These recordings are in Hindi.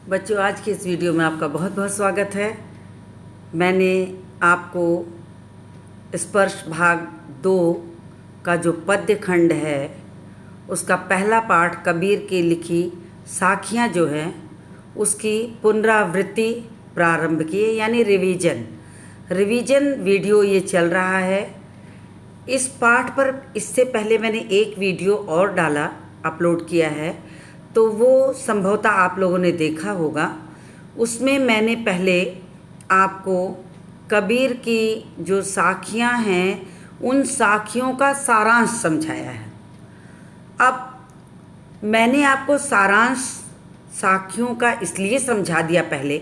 बच्चों, आज की इस वीडियो में आपका बहुत बहुत स्वागत है। मैंने आपको स्पर्श भाग 2 का जो पद्य खंड है उसका पहला पाठ कबीर की लिखी साखियाँ जो हैं उसकी पुनरावृत्ति प्रारंभ की है, यानी रिवीजन वीडियो ये चल रहा है। इस पाठ पर इससे पहले मैंने एक वीडियो और डाला, अपलोड किया है, तो वो संभवतः आप लोगों ने देखा होगा। उसमें मैंने पहले आपको कबीर की जो साखियाँ हैं उन साखियों का सारांश समझाया है। अब मैंने आपको सारांश साखियों का इसलिए समझा दिया पहले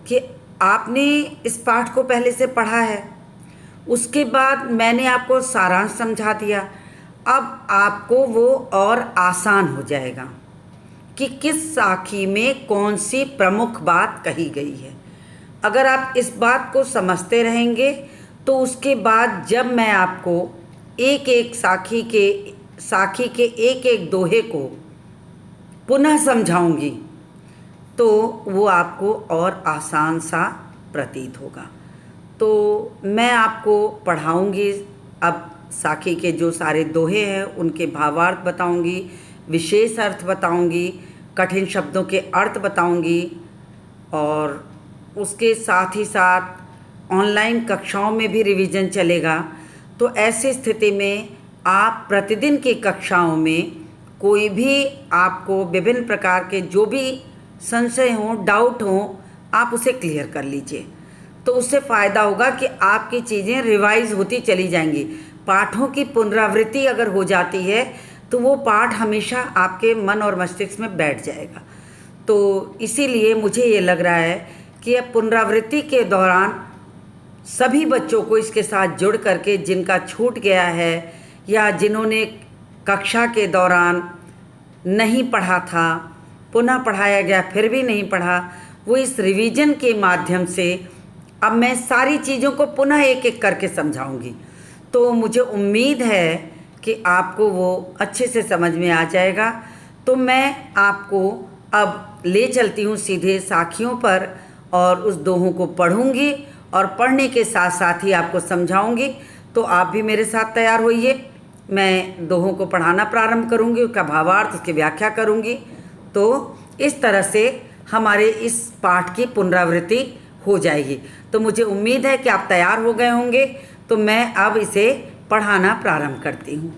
कि आपने इस पाठ को पहले से पढ़ा है, उसके बाद मैंने आपको सारांश समझा दिया। अब आपको वो और आसान हो जाएगा कि किस साखी में कौन सी प्रमुख बात कही गई है। अगर आप इस बात को समझते रहेंगे तो उसके बाद जब मैं आपको एक एक साखी के एक एक दोहे को पुनः समझाऊंगी तो वो आपको और आसान सा प्रतीत होगा। तो मैं आपको पढ़ाऊंगी। अब साखी के जो सारे दोहे हैं उनके भावार्थ बताऊंगी, विशेष अर्थ बताऊंगी, कठिन शब्दों के अर्थ बताऊंगी, और उसके साथ ही साथ ऑनलाइन कक्षाओं में भी रिवीजन चलेगा। तो ऐसी स्थिति में आप प्रतिदिन की कक्षाओं में कोई भी आपको विभिन्न प्रकार के जो भी संशय हों, डाउट हों, आप उसे क्लियर कर लीजिए। तो उससे फ़ायदा होगा कि आपकी चीज़ें रिवाइज होती चली जाएंगी। पाठों की पुनरावृत्ति अगर हो जाती है तो वो पाठ हमेशा आपके मन और मस्तिष्क में बैठ जाएगा। तो इसीलिए मुझे ये लग रहा है कि अब पुनरावृत्ति के दौरान सभी बच्चों को इसके साथ जुड़ करके, जिनका छूट गया है या जिन्होंने कक्षा के दौरान नहीं पढ़ा था, पुनः पढ़ाया गया फिर भी नहीं पढ़ा, वो इस रिवीजन के माध्यम से अब मैं सारी चीज़ों को पुनः एक एक करके समझाऊंगी। तो मुझे उम्मीद है कि आपको वो अच्छे से समझ में आ जाएगा। तो मैं आपको अब ले चलती हूँ सीधे साखियों पर और उस दोहों को पढ़ूंगी और पढ़ने के साथ साथ ही आपको समझाऊंगी। तो आप भी मेरे साथ तैयार होइए। मैं दोहों को पढ़ाना प्रारंभ करूंगी, उसका भावार्थ, उसकी व्याख्या करूंगी। तो इस तरह से हमारे इस पाठ की पुनरावृत्ति हो जाएगी। तो मुझे उम्मीद है कि आप तैयार हो गए होंगे। तो मैं अब इसे पढ़ाना प्रारंभ करती हूँ।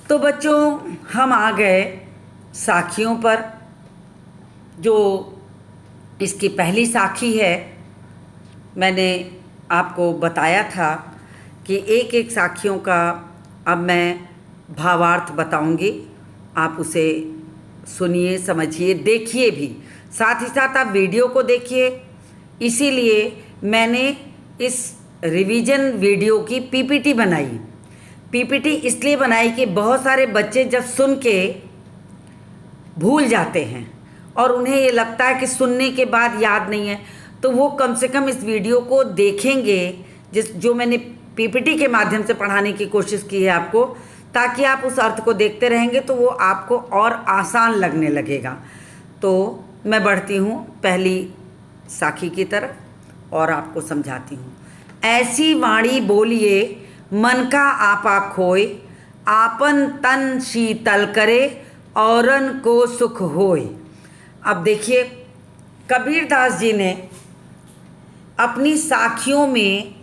तो बच्चों, हम आ गए साखियों पर। जो इसकी पहली साखी है, मैंने आपको बताया था कि एक एक साखियों का अब मैं भावार्थ बताऊंगी। आप उसे सुनिए, समझिए, देखिए भी, साथ ही साथ आप वीडियो को देखिए। इसीलिए मैंने इस रिवीजन वीडियो की पीपीटी बनाई। पीपीटी इसलिए बनाई कि बहुत सारे बच्चे जब सुन के भूल जाते हैं और उन्हें ये लगता है कि सुनने के बाद याद नहीं है, तो वो कम से कम इस वीडियो को देखेंगे, जो मैंने पीपीटी के माध्यम से पढ़ाने की कोशिश की है आपको, ताकि आप उस अर्थ को देखते रहेंगे तो वो आपको और आसान लगने लगेगा। तो मैं बढ़ती हूँ पहली साखी की तरफ और आपको समझाती हूँ। ऐसी वाणी बोलिए मन का आपा खोए, आपन तन शीतल करे औरन को सुख होए। अब देखिए, कबीरदास जी ने अपनी साखियों में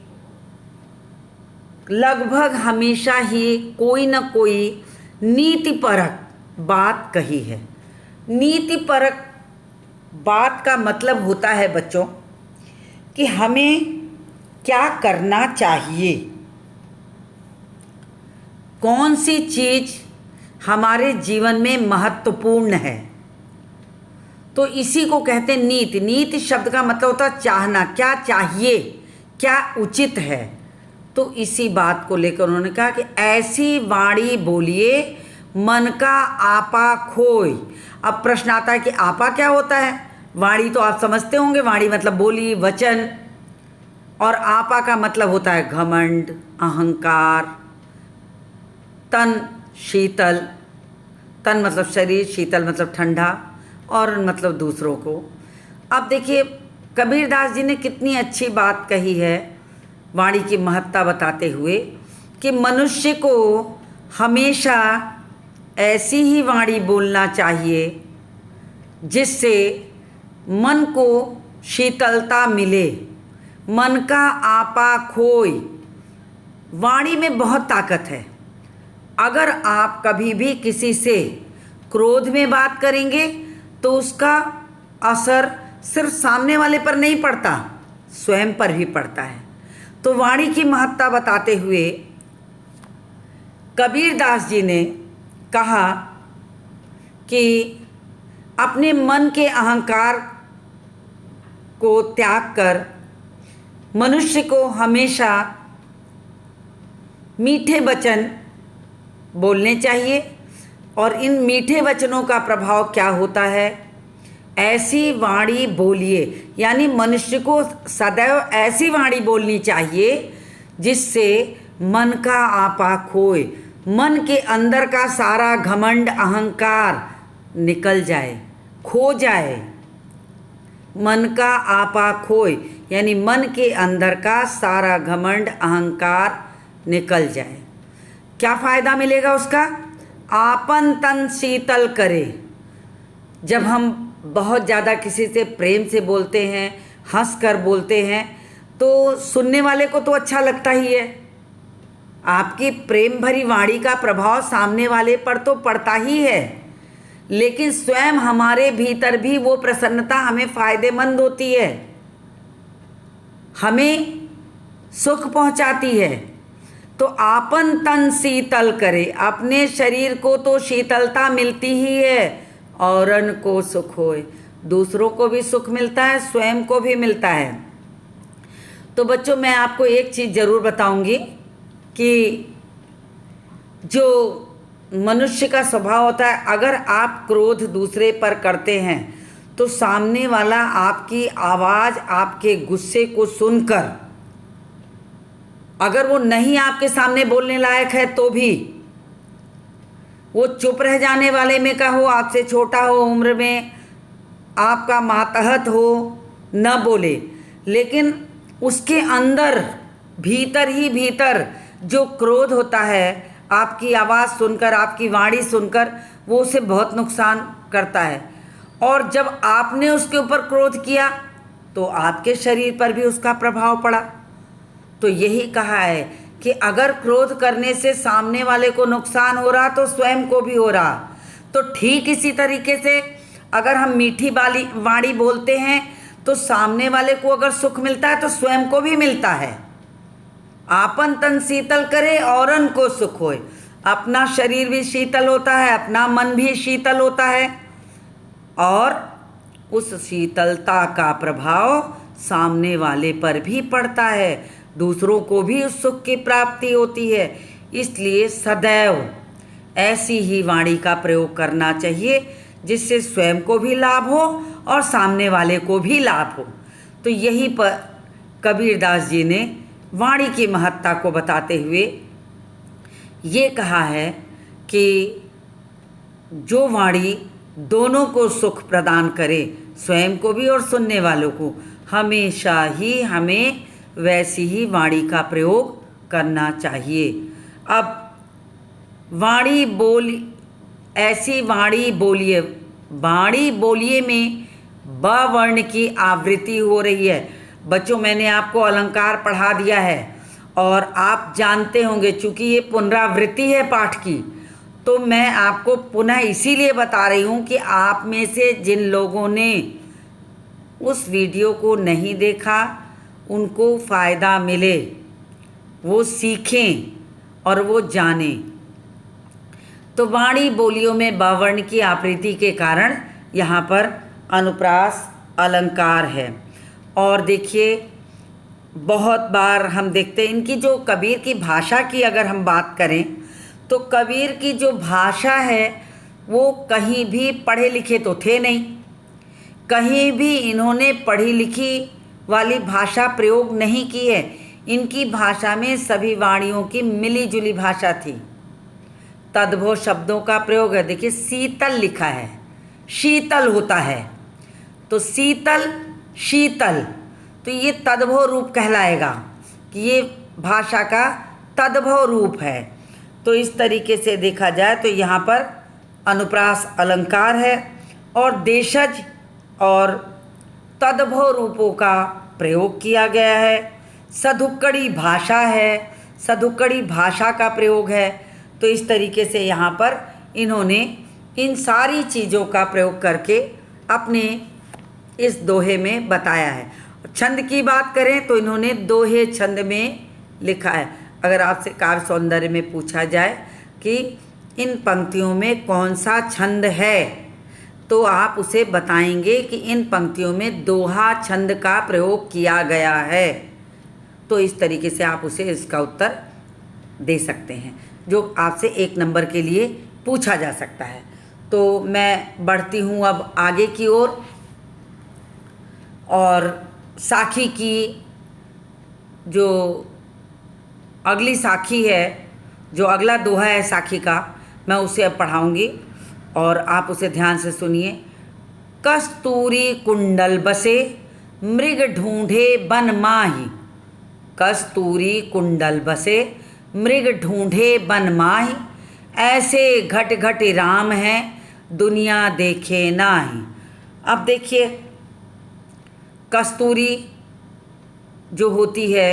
लगभग हमेशा ही कोई न कोई नीतिपरक बात कही है। नीतिपरक बात का मतलब होता है बच्चों कि हमें क्या करना चाहिए, कौन सी चीज़ हमारे जीवन में महत्वपूर्ण है। तो इसी को कहते हैं नीति। नीति शब्द का मतलब होता है चाहना, क्या चाहिए, क्या उचित है। तो इसी बात को लेकर उन्होंने कहा कि ऐसी वाणी बोलिए मन का आपा खोए। अब प्रश्न आता है कि आपा क्या होता है। वाणी तो आप समझते होंगे, वाणी मतलब बोली, वचन, और आपा का मतलब होता है घमंड, अहंकार, तन शीतल, तन मतलब शरीर, शीतल मतलब ठंडा, और मतलब दूसरों को। अब देखिए कबीरदास जी ने कितनी अच्छी बात कही है वाणी की महत्ता बताते हुए कि मनुष्य को हमेशा ऐसी ही वाणी बोलना चाहिए जिससे मन को शीतलता मिले, मन का आपा खोए। वाणी में बहुत ताकत है। अगर आप कभी भी किसी से क्रोध में बात करेंगे तो उसका असर सिर्फ सामने वाले पर नहीं पड़ता, स्वयं पर भी पड़ता है। तो वाणी की महत्ता बताते हुए कबीरदास जी ने कहा कि अपने मन के अहंकार को त्याग कर मनुष्य को हमेशा मीठे वचन बोलने चाहिए। और इन मीठे वचनों का प्रभाव क्या होता है? ऐसी वाणी बोलिए, यानी मनुष्य को सदैव ऐसी वाणी बोलनी चाहिए जिससे मन का आपा खोए, मन के अंदर का सारा घमंड अहंकार निकल जाए, खो जाए। मन का आपा खोए यानी मन के अंदर का सारा घमंड अहंकार निकल जाए। क्या फ़ायदा मिलेगा उसका? आपन तन शीतल करे। जब हम बहुत ज़्यादा किसी से प्रेम से बोलते हैं, हंस कर बोलते हैं, तो सुनने वाले को तो अच्छा लगता ही है। आपकी प्रेम भरी वाणी का प्रभाव सामने वाले पर तो पड़ता ही है, लेकिन स्वयं हमारे भीतर भी वो प्रसन्नता हमें फ़ायदेमंद होती है, हमें सुख पहुंचाती है। तो आपन तन शीतल करे, अपने शरीर को तो शीतलता मिलती ही है, औरन को सुख होए, दूसरों को भी सुख मिलता है, स्वयं को भी मिलता है। तो बच्चों मैं आपको एक चीज़ ज़रूर बताऊंगी कि जो मनुष्य का स्वभाव होता है, अगर आप क्रोध दूसरे पर करते हैं तो सामने वाला आपकी आवाज़, आपके गुस्से को सुनकर अगर वो नहीं आपके सामने बोलने लायक है तो भी वो चुप रह जाने वाले में का हो, आपसे छोटा हो उम्र में, आपका मातहत हो, न बोले, लेकिन उसके अंदर भीतर ही भीतर जो क्रोध होता है, आपकी आवाज़ सुनकर, आपकी वाणी सुनकर, वो उसे बहुत नुकसान करता है। और जब आपने उसके ऊपर क्रोध किया तो आपके शरीर पर भी उसका प्रभाव पड़ा। तो यही कहा है कि अगर क्रोध करने से सामने वाले को नुकसान हो रहा तो स्वयं को भी हो रहा। तो ठीक इसी तरीके से अगर हम मीठी वाणी बोलते हैं तो सामने वाले को अगर सुख मिलता है तो स्वयं को भी मिलता है। आपन तन शीतल करे औरन को सुख होए। अपना शरीर भी शीतल होता है, अपना मन भी शीतल होता है, और उस शीतलता का प्रभाव सामने वाले पर भी पड़ता है, दूसरों को भी उस सुख की प्राप्ति होती है। इसलिए सदैव ऐसी ही वाणी का प्रयोग करना चाहिए जिससे स्वयं को भी लाभ हो और सामने वाले को भी लाभ हो। तो यही पर कबीरदास जी ने वाणी की महत्ता को बताते हुए ये कहा है कि जो वाणी दोनों को सुख प्रदान करे, स्वयं को भी और सुनने वालों को, हमेशा ही हमें वैसी ही वाणी का प्रयोग करना चाहिए। अब वाणी बोल, ऐसी वाणी बोलिए, वाणी बोलिए में ब वर्ण की आवृत्ति हो रही है। बच्चों मैंने आपको अलंकार पढ़ा दिया है और आप जानते होंगे, चूँकि ये पुनरावृत्ति है पाठ की, तो मैं आपको पुनः इसीलिए बता रही हूँ कि आप में से जिन लोगों ने उस वीडियो को नहीं देखा उनको फ़ायदा मिले, वो सीखें और वो जानें। तो वाणी बोलियों में बावर्ण की आवृत्ति के कारण यहाँ पर अनुप्रास अलंकार है। और देखिए बहुत बार हम देखते हैं इनकी जो कबीर की भाषा की अगर हम बात करें तो कबीर की जो भाषा है वो कहीं भी पढ़े लिखे तो थे नहीं, कहीं भी इन्होंने पढ़ी लिखी वाली भाषा प्रयोग नहीं की है। इनकी भाषा में सभी वाणियों की मिली जुली भाषा थी। तद्भव शब्दों का प्रयोग है। देखिए शीतल लिखा है, शीतल होता है, तो शीतल शीतल, तो ये तद्भव रूप कहलाएगा कि ये भाषा का तद्भव रूप है। तो इस तरीके से देखा जाए तो यहाँ पर अनुप्रास अलंकार है और देशज और तद्भव रूपों का प्रयोग किया गया है। सधुक्कड़ी भाषा है, सधुक्कड़ी भाषा का प्रयोग है। तो इस तरीके से यहाँ पर इन्होंने इन सारी चीज़ों का प्रयोग करके अपने इस दोहे में बताया है। छंद की बात करें तो इन्होंने दोहे छंद में लिखा है। अगर आपसे काव्य सौंदर्य में पूछा जाए कि इन पंक्तियों में कौन सा छंद है, तो आप उसे बताएंगे कि इन पंक्तियों में दोहा छंद का प्रयोग किया गया है। तो इस तरीके से आप उसे इसका उत्तर दे सकते हैं, जो आपसे 1 नंबर के लिए पूछा जा सकता है। तो मैं बढ़ती हूँ अब आगे की ओर और साखी की जो अगली साखी है, जो अगला दोहा है साखी का, मैं उसे अब पढ़ाऊँगी और आप उसे ध्यान से सुनिए। कस्तूरी कुंडल बसे मृग ढूंढे बन माही, कस्तूरी कुंडल बसे मृग ढूंढे बन माही, ऐसे घट घट राम हैं दुनिया देखे नाही। अब देखिए कस्तूरी जो होती है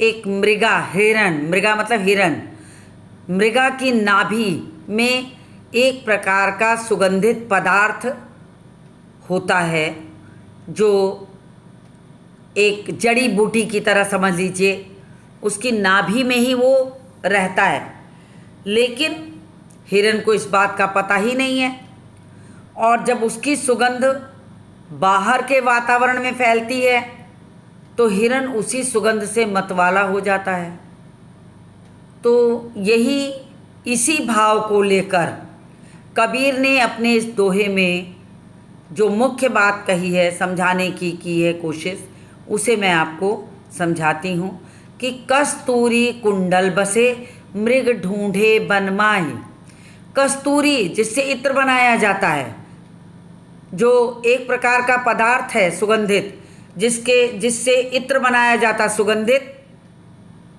एक मृगा, हिरण, मृगा मतलब हिरण, मृगा की नाभि में एक प्रकार का सुगंधित पदार्थ होता है जो एक जड़ी बूटी की तरह समझ लीजिए, उसकी नाभि में ही वो रहता है। लेकिन हिरण को इस बात का पता ही नहीं है और जब उसकी सुगंध बाहर के वातावरण में फैलती है तो हिरण उसी सुगंध से मतवाला हो जाता है। तो यही इसी भाव को लेकर कबीर ने अपने इस दोहे में जो मुख्य बात कही है, समझाने की है कोशिश, उसे मैं आपको समझाती हूँ कि कस्तूरी कुंडल बसे मृग ढूंढे बन माही। कस्तूरी जिससे इत्र बनाया जाता है, जो एक प्रकार का पदार्थ है सुगंधित, जिससे इत्र बनाया जाता, सुगंधित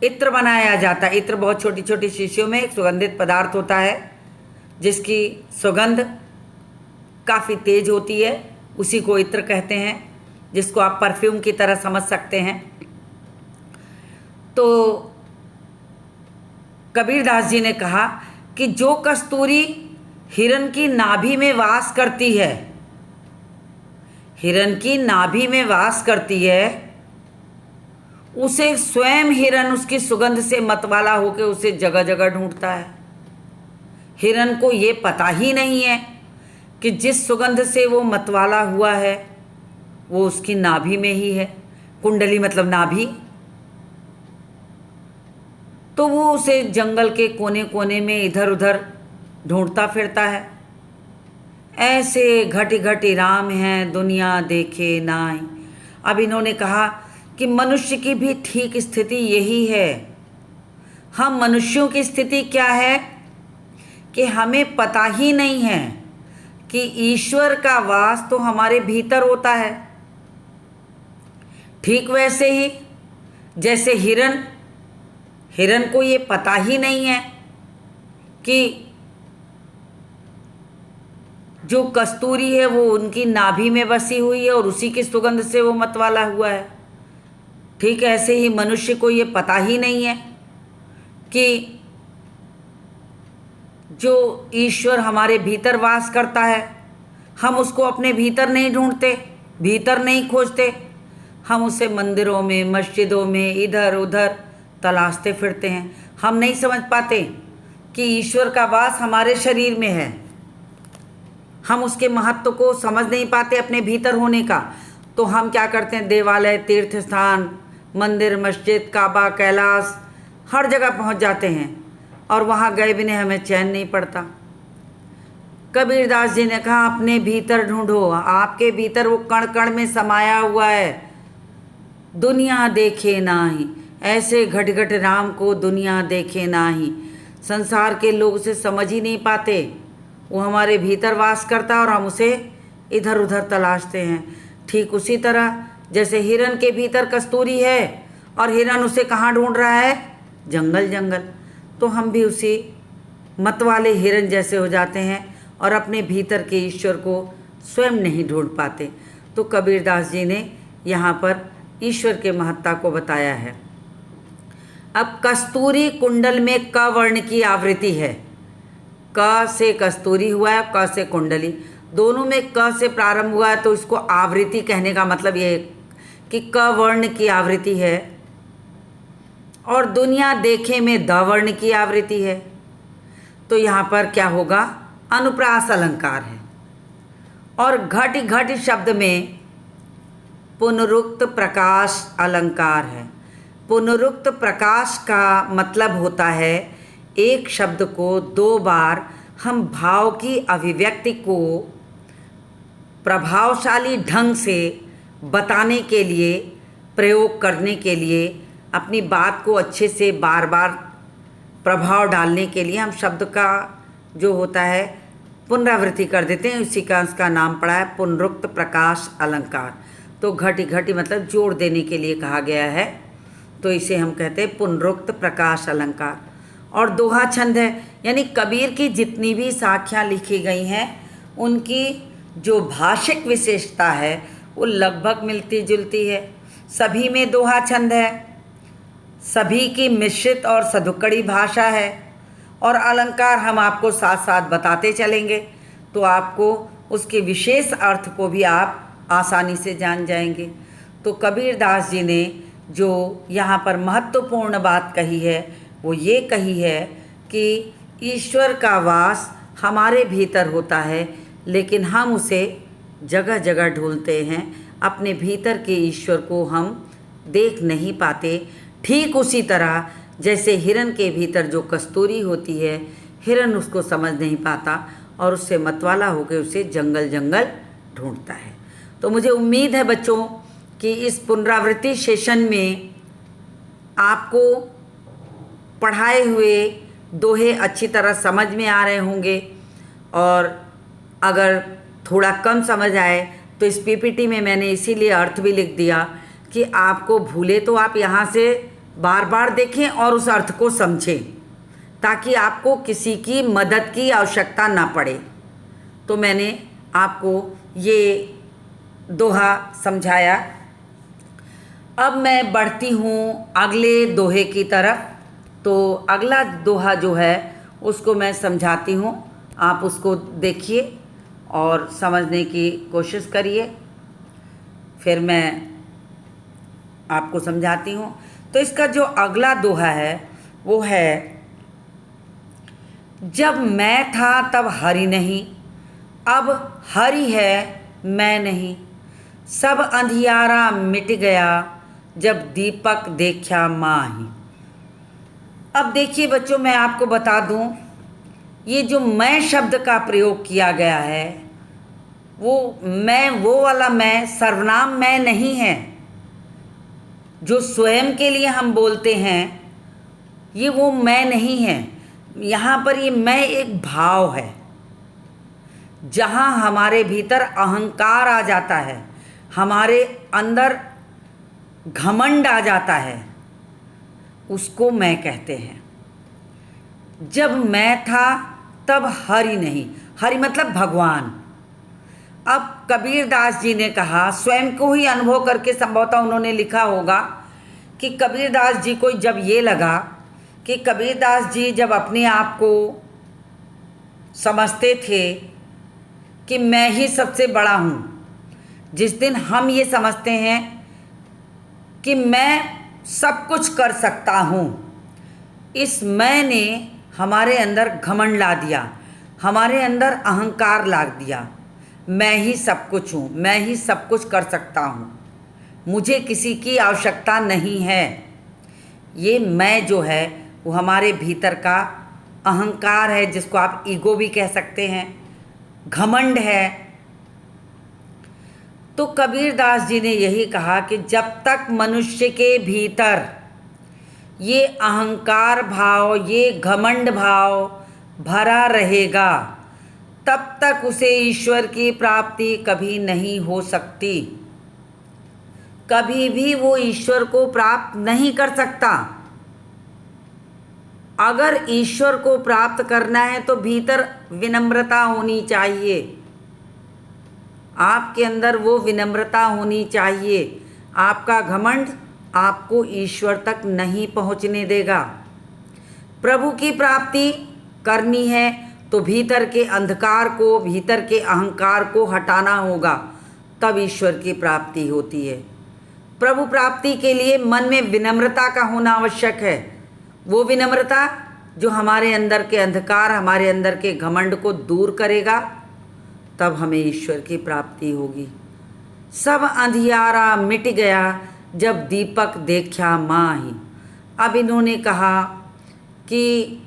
इत्र बनाया जाता है। इत्र बहुत छोटी छोटी शीशियों में एक सुगंधित पदार्थ होता है जिसकी सुगंध काफ़ी तेज होती है, उसी को इत्र कहते हैं, जिसको आप परफ्यूम की तरह समझ सकते हैं। तो कबीरदास जी ने कहा कि जो कस्तूरी हिरण की नाभि में वास करती है, हिरण की नाभि में वास करती है, उसे स्वयं हिरण उसकी सुगंध से मतवाला होकर उसे जगह जगह ढूंढता है। हिरण को ये पता ही नहीं है कि जिस सुगंध से वो मतवाला हुआ है वो उसकी नाभि में ही है। कुंडली मतलब नाभि। तो वो उसे जंगल के कोने कोने में इधर उधर ढूंढता फिरता है। ऐसे घटी घटी राम हैं दुनिया देखे नाई। अब इन्होंने कहा कि मनुष्य की भी ठीक स्थिति यही है। हम मनुष्यों की स्थिति क्या है कि हमें पता ही नहीं है कि ईश्वर का वास तो हमारे भीतर होता है। ठीक वैसे ही जैसे हिरण को ये पता ही नहीं है कि जो कस्तूरी है वो उनकी नाभि में बसी हुई है और उसी की सुगंध से वो मतवाला हुआ है। ठीक ऐसे ही मनुष्य को ये पता ही नहीं है कि जो ईश्वर हमारे भीतर वास करता है, हम उसको अपने भीतर नहीं ढूंढते, भीतर नहीं खोजते, हम उसे मंदिरों में, मस्जिदों में, इधर उधर तलाशते फिरते हैं। हम नहीं समझ पाते कि ईश्वर का वास हमारे शरीर में है। हम उसके महत्व को समझ नहीं पाते अपने भीतर होने का। तो हम क्या करते हैं, देवालय, तीर्थ स्थान, मंदिर, मस्जिद, काबा, कैलाश, हर जगह पहुंच जाते हैं और वहाँ गए बिना हमें चैन नहीं पड़ता। कबीरदास जी ने कहा अपने भीतर ढूंढो, आपके भीतर वो कण कण में समाया हुआ है। दुनिया देखे नाही, ऐसे घट घट राम को दुनिया देखे नाही। संसार के लोग उसे समझ ही नहीं पाते। वो हमारे भीतर वास करता है और हम उसे इधर उधर तलाशते हैं। ठीक उसी तरह जैसे हिरन के भीतर कस्तूरी है और हिरन उसे कहाँ ढूंढ रहा है? जंगल जंगल। तो हम भी उसी मत वाले हिरन जैसे हो जाते हैं और अपने भीतर के ईश्वर को स्वयं नहीं ढूंढ पाते। तो कबीरदास जी ने यहाँ पर ईश्वर के महत्ता को बताया है। अब कस्तूरी कुंडल में क वर्ण की आवृत्ति है। क से कस्तूरी हुआ है, क से कुंडली, दोनों में क से प्रारंभ हुआ है, तो इसको आवृत्ति कहने का मतलब ये है कि क वर्ण की आवृत्ति है। और दुनिया देखे में द वर्ण की आवृत्ति है। तो यहाँ पर क्या होगा? अनुप्रास अलंकार है। और घट घट शब्द में पुनरुक्त प्रकाश अलंकार है। पुनरुक्त प्रकाश का मतलब होता है एक शब्द को दो बार हम भाव की अभिव्यक्ति को प्रभावशाली ढंग से बताने के लिए, प्रयोग करने के लिए, अपनी बात को अच्छे से बार बार प्रभाव डालने के लिए हम शब्द का जो होता है पुनरावृत्ति कर देते हैं। उसी का उसका नाम पड़ा है पुनरुक्त प्रकाश अलंकार। तो घटी घटी मतलब जोड़ देने के लिए कहा गया है, तो इसे हम कहते हैं पुनरुक्त प्रकाश अलंकार। और दोहा छंद है, यानी कबीर की जितनी भी साखियाँ लिखी गई हैं उनकी जो भाषिक विशेषता है वो लगभग मिलती जुलती है। सभी में दोहा छंद है, सभी की मिश्रित और सधुकड़ी भाषा है, और अलंकार हम आपको साथ साथ बताते चलेंगे तो आपको उसके विशेष अर्थ को भी आप आसानी से जान जाएंगे। तो कबीरदास जी ने जो यहाँ पर महत्वपूर्ण बात कही है वो ये कही है कि ईश्वर का वास हमारे भीतर होता है, लेकिन हम उसे जगह जगह ढूंढते हैं, अपने भीतर के ईश्वर को हम देख नहीं पाते। ठीक उसी तरह जैसे हिरन के भीतर जो कस्तूरी होती है, हिरन उसको समझ नहीं पाता और उससे मतवाला होकर उसे जंगल जंगल ढूंढता है। तो मुझे उम्मीद है बच्चों कि इस पुनरावृत्ति सेशन में आपको पढ़ाए हुए दोहे अच्छी तरह समझ में आ रहे होंगे, और अगर थोड़ा कम समझ आए तो इस पीपीटी में मैंने इसीलिए अर्थ भी लिख दिया कि आपको भूले तो आप यहाँ से बार बार देखें और उस अर्थ को समझें, ताकि आपको किसी की मदद की आवश्यकता ना पड़े। तो मैंने आपको ये दोहा समझाया। अब मैं बढ़ती हूँ अगले दोहे की तरफ। तो अगला दोहा जो है उसको मैं समझाती हूँ, आप उसको देखिए और समझने की कोशिश करिए, फिर मैं आपको समझाती हूँ। तो इसका जो अगला दोहा है वो है, जब मैं था तब हरि नहीं, अब हरि है मैं नहीं, सब अंधियारा मिट गया, जब दीपक देखा माही। अब देखिए बच्चों, मैं आपको बता दूं, ये जो मैं शब्द का प्रयोग किया गया है वो मैं, वो वाला मैं सर्वनाम मैं नहीं है जो स्वयं के लिए हम बोलते हैं, ये वो मैं नहीं है। यहाँ पर ये मैं एक भाव है, जहाँ हमारे भीतर अहंकार आ जाता है, हमारे अंदर घमंड आ जाता है, उसको मैं कहते हैं। जब मैं था तब हरि नहीं, हरि मतलब भगवान। अब कबीरदास जी ने कहा, स्वयं को ही अनुभव करके संभवतः उन्होंने लिखा होगा कि कबीरदास जी को जब ये लगा कि कबीरदास जी जब अपने आप को समझते थे कि मैं ही सबसे बड़ा हूँ, जिस दिन हम ये समझते हैं कि मैं सब कुछ कर सकता हूँ, इस मैं ने हमारे अंदर घमंड ला दिया, हमारे अंदर अहंकार ला दिया। मैं ही सब कुछ हूँ, मैं ही सब कुछ कर सकता हूँ, मुझे किसी की आवश्यकता नहीं है। ये मैं जो है वो हमारे भीतर का अहंकार है, जिसको आप ईगो भी कह सकते हैं, घमंड है। तो कबीरदास जी ने यही कहा कि जब तक मनुष्य के भीतर ये अहंकार भाव, ये घमंड भाव भरा रहेगा, तब तक उसे ईश्वर की प्राप्ति कभी नहीं हो सकती। कभी भी वो ईश्वर को प्राप्त नहीं कर सकता। अगर ईश्वर को प्राप्त करना है तो भीतर विनम्रता होनी चाहिए, आपके अंदर वो विनम्रता होनी चाहिए। आपका घमंड आपको ईश्वर तक नहीं पहुंचने देगा। प्रभु की प्राप्ति करनी है तो भीतर के अंधकार को, भीतर के अहंकार को हटाना होगा, तब ईश्वर की प्राप्ति होती है। प्रभु प्राप्ति के लिए मन में विनम्रता का होना आवश्यक है। वो विनम्रता जो हमारे अंदर के अंधकार, हमारे अंदर के घमंड को दूर करेगा, तब हमें ईश्वर की प्राप्ति होगी। सब अंधियारा मिट गया जब दीपक देखा माही। अब इन्होंने कहा कि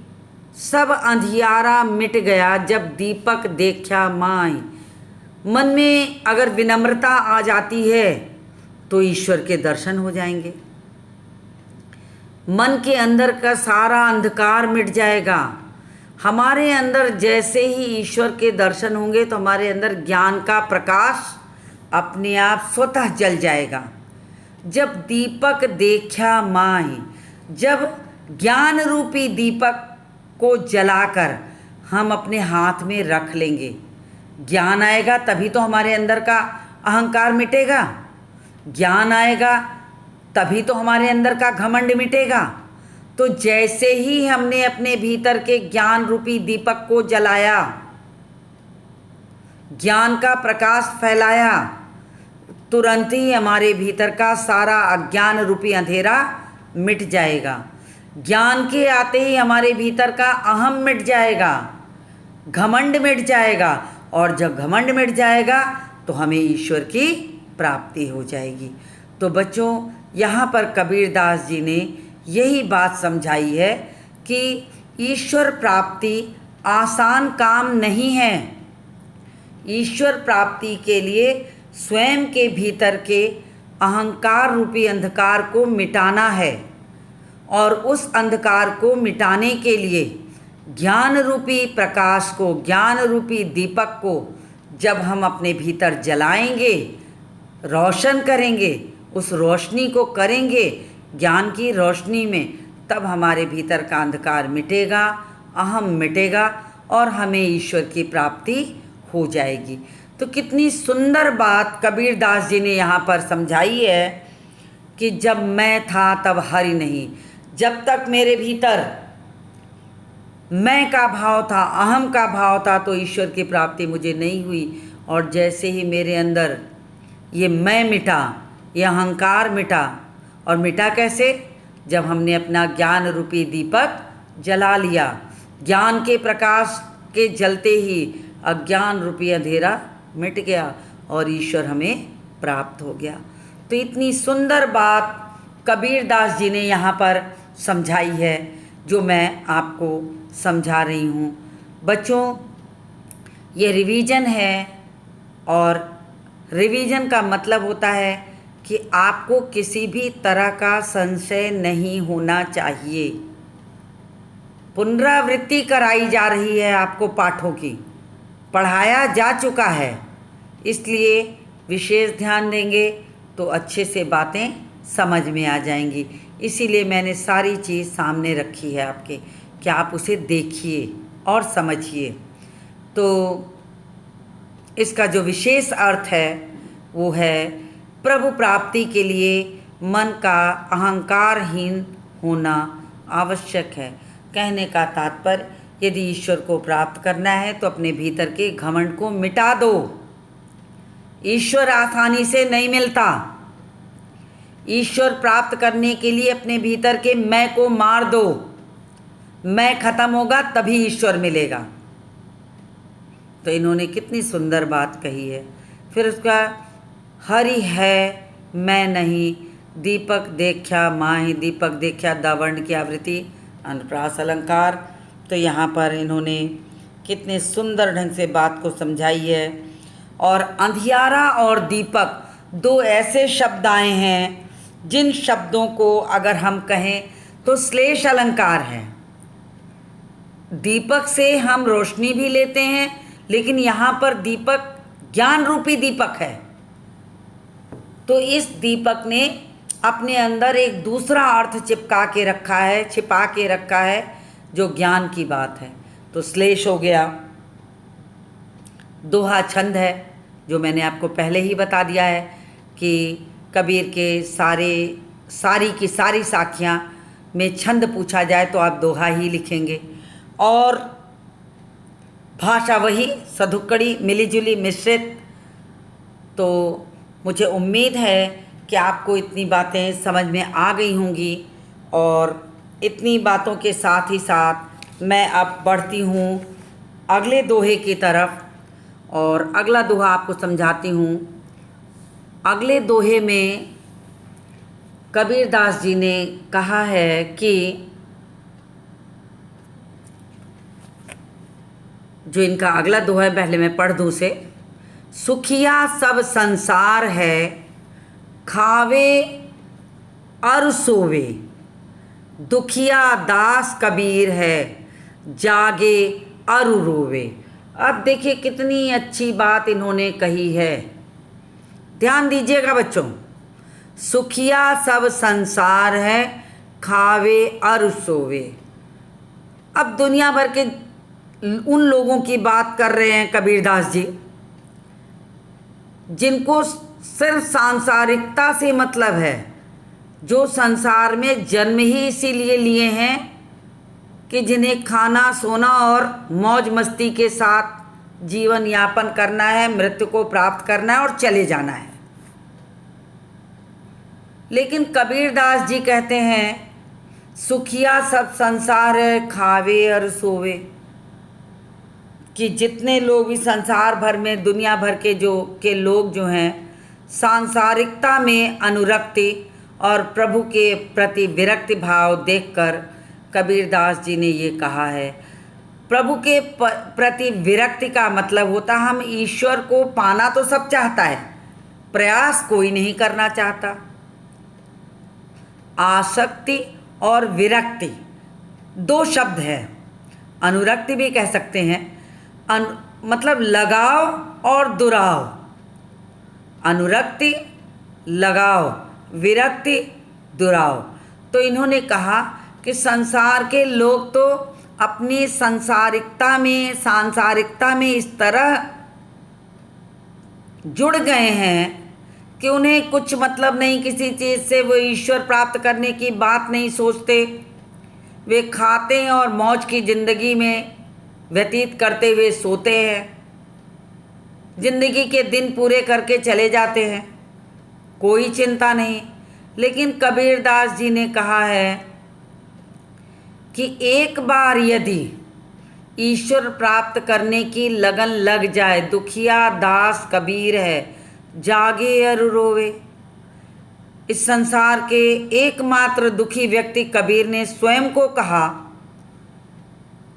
सब अंधियारा मिट गया जब दीपक देखा माही। मन में अगर विनम्रता आ जाती है तो ईश्वर के दर्शन हो जाएंगे। मन के अंदर का सारा अंधकार मिट जाएगा। हमारे अंदर जैसे ही ईश्वर के दर्शन होंगे तो हमारे अंदर ज्ञान का प्रकाश अपने आप स्वतः जल जाएगा। जब दीपक देखा माही, जब ज्ञान रूपी दीपक को जलाकर हम अपने हाथ में रख लेंगे, ज्ञान आएगा तभी तो हमारे अंदर का अहंकार मिटेगा। ज्ञान आएगा तभी तो हमारे अंदर का घमंड मिटेगा। तो जैसे ही हमने अपने भीतर के ज्ञान रूपी दीपक को जलाया, ज्ञान का प्रकाश फैलाया, तुरंत ही हमारे भीतर का सारा अज्ञान रूपी अंधेरा मिट जाएगा। ज्ञान के आते ही हमारे भीतर का अहम मिट जाएगा, घमंड मिट जाएगा, और जब घमंड मिट जाएगा तो हमें ईश्वर की प्राप्ति हो जाएगी। तो बच्चों, यहाँ पर कबीरदास जी ने यही बात समझाई है कि ईश्वर प्राप्ति आसान काम नहीं है। ईश्वर प्राप्ति के लिए स्वयं के भीतर के अहंकार रूपी अंधकार को मिटाना है, और उस अंधकार को मिटाने के लिए ज्ञान रूपी प्रकाश को, ज्ञान रूपी दीपक को जब हम अपने भीतर जलाएंगे, रोशन करेंगे, उस रोशनी को करेंगे ज्ञान की रोशनी में, तब हमारे भीतर का अंधकार मिटेगा, अहम मिटेगा, और हमें ईश्वर की प्राप्ति हो जाएगी। तो कितनी सुंदर बात कबीरदास जी ने यहाँ पर समझाई है कि जब मैं था तब हरि नहीं। जब तक मेरे भीतर मैं का भाव था, अहम का भाव था, तो ईश्वर की प्राप्ति मुझे नहीं हुई। और जैसे ही मेरे अंदर ये मैं मिटा, ये अहंकार मिटा, और मिटा कैसे? जब हमने अपना ज्ञान रूपी दीपक जला लिया। ज्ञान के प्रकाश के जलते ही अज्ञान रूपी अंधेरा मिट गया और ईश्वर हमें प्राप्त हो गया। तो इतनी सुंदर बात कबीरदास जी ने यहाँ पर समझाई है, जो मैं आपको समझा रही हूँ। बच्चों, ये रिवीजन है, और रिवीजन का मतलब होता है कि आपको किसी भी तरह का संशय नहीं होना चाहिए। पुनरावृत्ति कराई जा रही है, आपको पाठों की पढ़ाया जा चुका है, इसलिए विशेष ध्यान देंगे तो अच्छे से बातें समझ में आ जाएंगी। इसीलिए मैंने सारी चीज़ सामने रखी है आपके, कि आप उसे देखिए और समझिए। तो इसका जो विशेष अर्थ है वो है, प्रभु प्राप्ति के लिए मन का अहंकारहीन होना आवश्यक है। कहने का तात्पर्य, यदि ईश्वर को प्राप्त करना है तो अपने भीतर के घमंड को मिटा दो। ईश्वर आसानी से नहीं मिलता। ईश्वर प्राप्त करने के लिए अपने भीतर के मैं को मार दो। मैं खत्म होगा तभी ईश्वर मिलेगा। तो इन्होंने कितनी सुंदर बात कही है। फिर उसका हरि है मैं नहीं, दीपक देखा माही, दीपक देखा दावर्ण की आवृत्ति अनुप्रास अलंकार। तो यहाँ पर इन्होंने कितने सुंदर ढंग से बात को समझाई है। और अंधियारा और दीपक दो ऐसे शब्द आए हैं जिन शब्दों को अगर हम कहें तो श्लेष अलंकार है। दीपक से हम रोशनी भी लेते हैं, लेकिन यहाँ पर दीपक ज्ञान रूपी दीपक है। तो इस दीपक ने अपने अंदर एक दूसरा अर्थ चिपका के रखा है, छिपा के रखा है, जो ज्ञान की बात है। तो श्लेष हो गया। दोहा छंद है, जो मैंने आपको पहले ही बता दिया है कि कबीर के सारी की सारी साखियाँ में छंद पूछा जाए तो आप दोहा ही लिखेंगे। और भाषा वही सधुक्कड़ी मिली जुली मिश्रित। तो मुझे उम्मीद है कि आपको इतनी बातें समझ में आ गई होंगी। और इतनी बातों के साथ ही साथ मैं अब बढ़ती हूँ अगले दोहे की तरफ, और अगला दोहा आपको समझाती हूँ। अगले दोहे में कबीरदास जी ने कहा है कि जो इनका अगला दोहा है, पहले मैं पढ़ दूँ उसे। सुखिया सब संसार है, खावे और सोवे, दुखिया दास कबीर है, जागे और रोवे। अब देखिए कितनी अच्छी बात इन्होंने कही है, ध्यान दीजिएगा बच्चों। सुखिया सब संसार है, खावे और सोवे। अब दुनिया भर के उन लोगों की बात कर रहे हैं कबीरदास जी, जिनको सिर्फ सांसारिकता से मतलब है, जो संसार में जन्म ही इसीलिए लिए हैं कि जिन्हें खाना सोना और मौज मस्ती के साथ जीवन यापन करना है, मृत्यु को प्राप्त करना है और चले जाना है। लेकिन कबीरदास जी कहते हैं सुखिया सब संसार है, खावे और सोवे, कि जितने लोग इस संसार भर में दुनिया भर के लोग जो हैं सांसारिकता में अनुरक्ति और प्रभु के प्रति विरक्ति भाव देखकर कबीरदास जी ने ये कहा है। प्रभु के प्रति विरक्ति का मतलब होता हम ईश्वर को पाना तो सब चाहता है, प्रयास कोई नहीं करना चाहता। आसक्ति और विरक्ति दो शब्द है, अनुरक्ति भी कह सकते हैं। मतलब लगाव और दुराव। अनुरक्ति लगाव, विरक्ति दुराव। तो इन्होंने कहा कि संसार के लोग तो अपनी सांसारिकता में इस तरह जुड़ गए हैं कि उन्हें कुछ मतलब नहीं किसी चीज़ से, वो ईश्वर प्राप्त करने की बात नहीं सोचते। वे खाते हैं और मौज की ज़िंदगी में व्यतीत करते हुए सोते हैं, ज़िंदगी के दिन पूरे करके चले जाते हैं, कोई चिंता नहीं। लेकिन कबीरदास जी ने कहा है कि एक बार यदि ईश्वर प्राप्त करने की लगन लग जाए, दुखिया दास कबीर है, जागे और रोवे। इस संसार के एकमात्र दुखी व्यक्ति कबीर ने स्वयं को कहा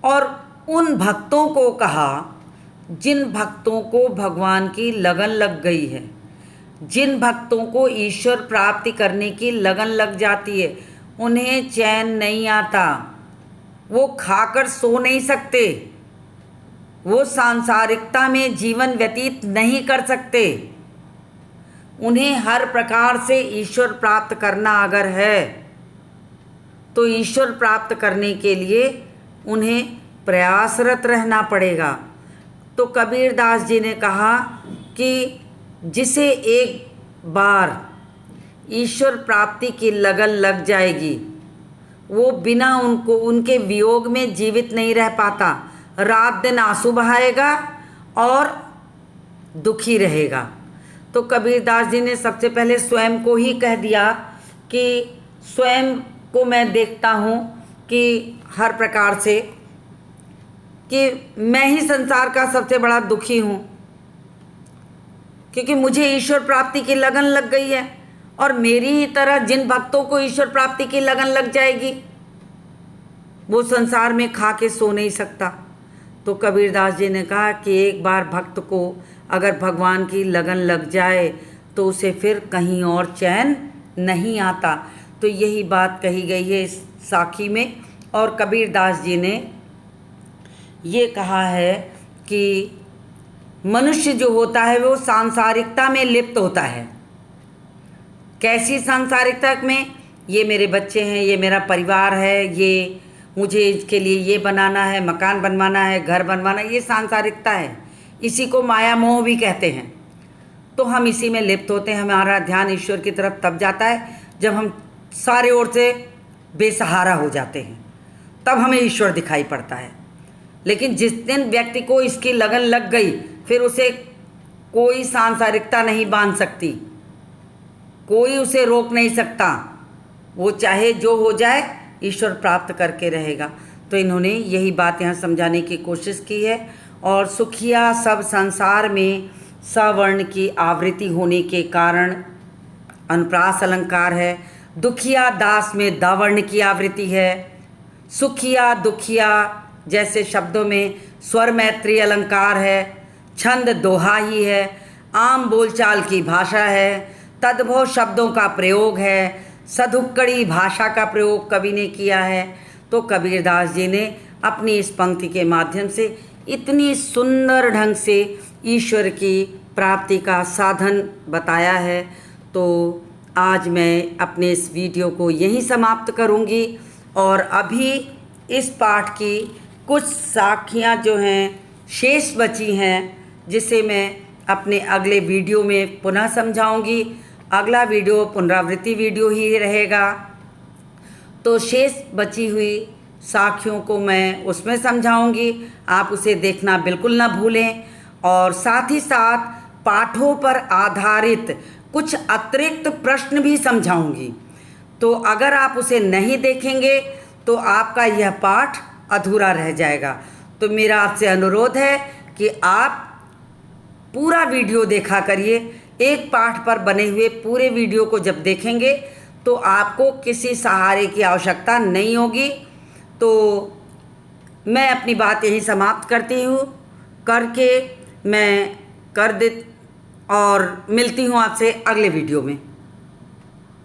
और उन भक्तों को कहा जिन भक्तों को भगवान की लगन लग गई है, जिन भक्तों को ईश्वर प्राप्ति करने की लगन लग जाती है, उन्हें चैन नहीं आता, वो खाकर सो नहीं सकते, वो सांसारिकता में जीवन व्यतीत नहीं कर सकते। उन्हें हर प्रकार से ईश्वर प्राप्त करना अगर है तो ईश्वर प्राप्त करने के लिए उन्हें प्रयासरत रहना पड़ेगा। तो कबीरदास जी ने कहा कि जिसे एक बार ईश्वर प्राप्ति की लगन लग जाएगी, वो बिना उनके वियोग में जीवित नहीं रह पाता, रात दिन आंसू बहाएगा और दुखी रहेगा। तो कबीरदास जी ने सबसे पहले स्वयं को ही कह दिया कि स्वयं को मैं देखता हूँ कि हर प्रकार से कि मैं ही संसार का सबसे बड़ा दुखी हूँ, क्योंकि मुझे ईश्वर प्राप्ति की लगन लग गई है और मेरी ही तरह जिन भक्तों को ईश्वर प्राप्ति की लगन लग जाएगी, वो संसार में खा के सो नहीं सकता। तो कबीरदास जी ने कहा कि एक बार भक्त को अगर भगवान की लगन लग जाए तो उसे फिर कहीं और चैन नहीं आता। तो यही बात कही गई है इस साखी में। और कबीर दास जी ने ये कहा है कि मनुष्य जो होता है वो सांसारिकता में लिप्त होता है। कैसी सांसारिकता में? ये मेरे बच्चे हैं, ये मेरा परिवार है, ये मुझे इसके लिए ये बनाना है, मकान बनवाना है, घर बनवाना है, ये सांसारिकता है। इसी को माया मोह भी कहते हैं। तो हम इसी में लिप्त होते हैं। हमारा ध्यान ईश्वर की तरफ तब जाता है जब हम सारे ओर से बेसहारा हो जाते हैं, तब हमें ईश्वर दिखाई पड़ता है। लेकिन जिस दिन व्यक्ति को इसकी लगन लग गई, फिर उसे कोई सांसारिकता नहीं बांध सकती, कोई उसे रोक नहीं सकता। वो चाहे जो हो जाए, ईश्वर प्राप्त करके रहेगा। तो इन्होंने यही बात यहाँ समझाने की कोशिश की है। और सुखिया सब संसार में सवर्ण की आवृत्ति होने के कारण अनुप्रास अलंकार है। दुखिया दास में दवर्ण की आवृत्ति है। सुखिया दुखिया जैसे शब्दों में स्वर मैत्री अलंकार है। छंद दोहा ही है। आम बोलचाल की भाषा है। तद्भव शब्दों का प्रयोग है। सधुक्कड़ी भाषा का प्रयोग कवि ने किया है। तो कबीरदास जी ने अपनी इस पंक्ति के माध्यम से इतनी सुंदर ढंग से ईश्वर की प्राप्ति का साधन बताया है। तो आज मैं अपने इस वीडियो को यहीं समाप्त करूंगी। और अभी इस पाठ की कुछ साखियाँ जो हैं शेष बची हैं, जिसे मैं अपने अगले वीडियो में पुनः समझाऊंगी। अगला वीडियो पुनरावृत्ति वीडियो ही रहेगा। तो शेष बची हुई साखियों को मैं उसमें समझाऊंगी। आप उसे देखना बिल्कुल ना भूलें। और साथ ही साथ पाठों पर आधारित कुछ अतिरिक्त प्रश्न भी समझाऊंगी। तो अगर आप उसे नहीं देखेंगे तो आपका यह पाठ अधूरा रह जाएगा। तो मेरा आपसे अनुरोध है कि आप पूरा वीडियो देखा करिए। एक पाठ पर बने हुए पूरे वीडियो को जब देखेंगे तो आपको किसी सहारे की आवश्यकता नहीं होगी। तो मैं अपनी बात यहीं समाप्त करती हूँ करके मैं कर दे और मिलती हूँ आपसे अगले वीडियो में।